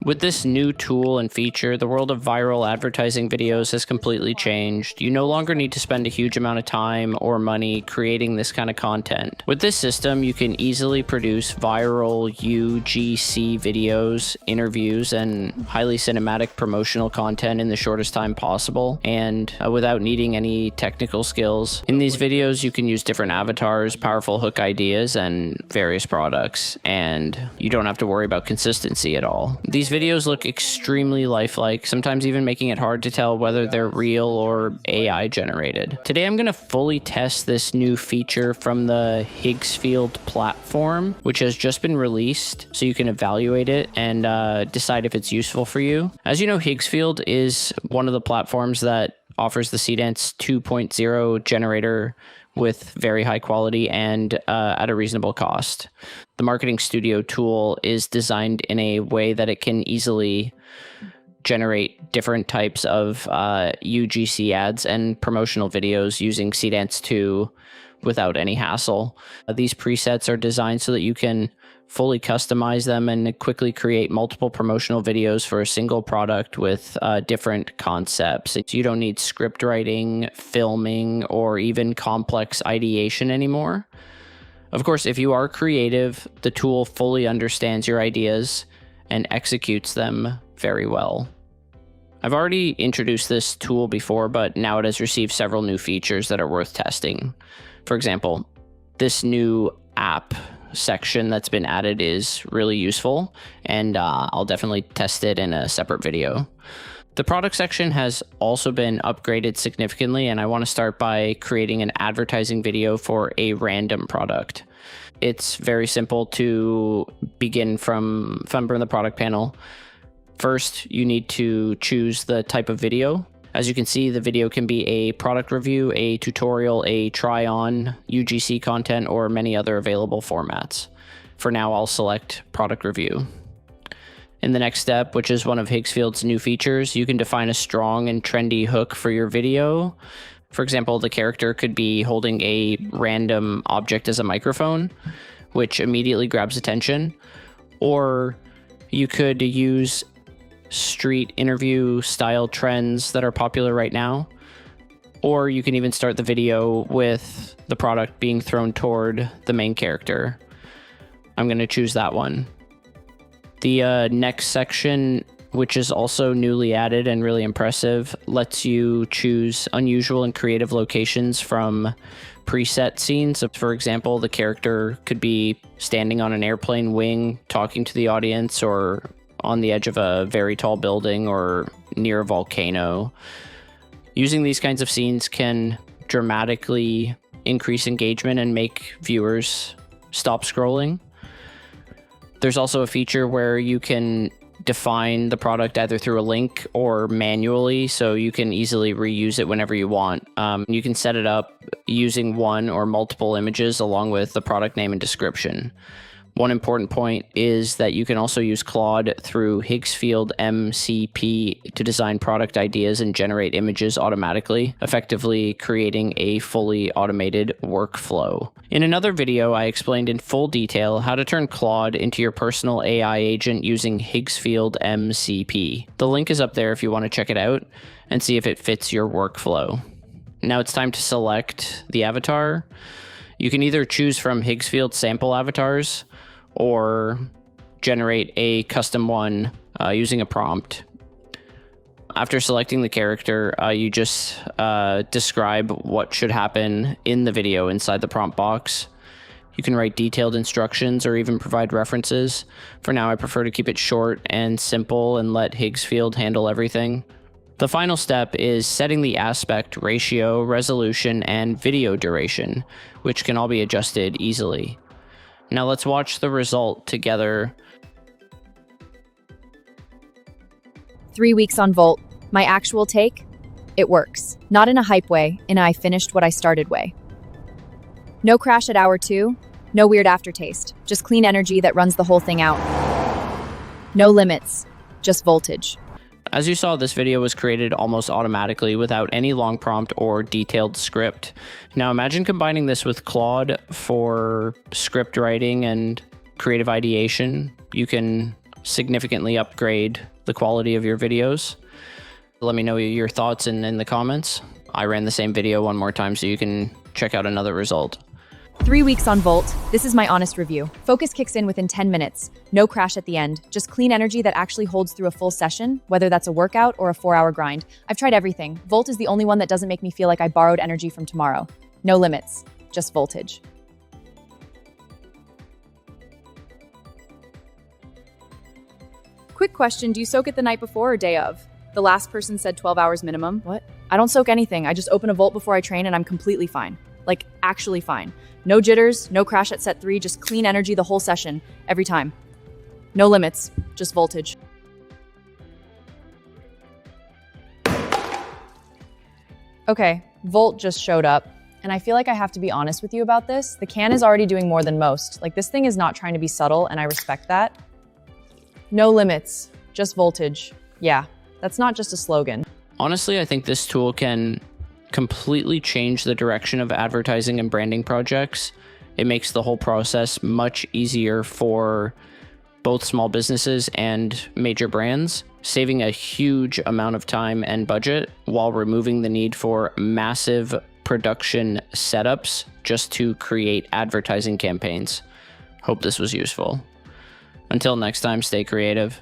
With this new tool and feature, the world of viral advertising videos has completely changed. You no longer need to spend a huge amount of time or money creating this kind of content. With this system, you can easily produce viral UGC videos, interviews, and highly cinematic promotional content in the shortest time possible, and without needing any technical skills. In these videos, you can use different avatars, powerful hook ideas, and various products, and you don't have to worry about consistency at all. These videos look extremely lifelike, sometimes even making it hard to tell whether they're real or AI generated. Today I'm going to fully test this new feature from the Higgsfield platform, which has just been released, so you can evaluate it and decide if it's useful for you. As you know, Higgsfield is one of the platforms that offers the Seedance 2.0 generator with very high quality and at a reasonable cost. The Marketing Studio tool is designed in a way that it can easily generate different types of UGC ads and promotional videos using Seedance 2 without any hassle. These presets are designed so that you can fully customize them and quickly create multiple promotional videos for a single product with different concepts. You don't need script writing, filming, or even complex ideation anymore. Of course, if you are creative, the tool fully understands your ideas and executes them very well. I've already introduced this tool before, but now it has received several new features that are worth testing. For example, this new app section that's been added is really useful, and I'll definitely test it in a separate video. The product section has also been upgraded significantly, and I want to start by creating an advertising video for a random product. It's very simple to begin from the product panel. First, you need to choose the type of video. As you can see, the video can be a product review, a tutorial, a try-on, UGC content, or many other available formats. For now, I'll select product review. In the next step, which is one of Higgsfield's new features, you can define a strong and trendy hook for your video. For example, the character could be holding a random object as a microphone, which immediately grabs attention. Or you could use street interview style trends that are popular right now. Or you can even start the video with the product being thrown toward the main character. I'm going to choose that one. The next section, which is also newly added and really impressive, lets you choose unusual and creative locations from preset scenes. So for example, the character could be standing on an airplane wing, talking to the audience, or on the edge of a very tall building or near a volcano. Using these kinds of scenes can dramatically increase engagement and make viewers stop scrolling. There's also a feature where you can define the product either through a link or manually, so you can easily reuse it whenever you want. You can set it up using one or multiple images along with the product name and description. One important point is that you can also use Claude through Higgsfield MCP to design product ideas and generate images automatically, effectively creating a fully automated workflow. In another video, I explained in full detail how to turn Claude into your personal AI agent using Higgsfield MCP. The link is up there if you want to check it out and see if it fits your workflow. Now it's time to select the avatar. You can either choose from Higgsfield sample avatars or generate a custom one using a prompt. After selecting the character, you just describe what should happen in the video inside the prompt box. You can write detailed instructions or even provide references. For now, I prefer to keep it short and simple and let Higgsfield handle everything. The final step is setting the aspect ratio, resolution, and video duration, which can all be adjusted easily. Now let's watch the result together. 3 weeks on Volt. My actual take? It works. Not in a hype way, in a I finished what I started way. No crash at hour 2, no weird aftertaste, just clean energy that runs the whole thing out. No limits, just voltage. As you saw, this video was created almost automatically without any long prompt or detailed script. Now imagine combining this with Claude for script writing and creative ideation. You can significantly upgrade the quality of your videos. Let me know your thoughts in the comments. I ran the same video one more time so you can check out another result. 3 weeks on Volt. This is my honest review. Focus kicks in within 10 minutes. No crash at the end. Just clean energy that actually holds through a full session, whether that's a workout or a 4-hour grind. I've tried everything. Volt is the only one that doesn't make me feel like I borrowed energy from tomorrow. No limits, just voltage. Quick question, do you soak it the night before or day of? The last person said 12 hours minimum. What? I don't soak anything. I just open a Volt before I train and I'm completely fine. Like, actually fine. No jitters, no crash at set 3, just clean energy the whole session, every time. No limits, just voltage. Okay, Volt just showed up, and I feel like I have to be honest with you about this. The can is already doing more than most. Like, this thing is not trying to be subtle, and I respect that. No limits, just voltage. Yeah, that's not just a slogan. Honestly, I think this tool can completely change the direction of advertising and branding projects. It makes the whole process much easier for both small businesses and major brands, saving a huge amount of time and budget while removing the need for massive production setups just to create advertising campaigns. Hope this was useful. Until next time, stay creative.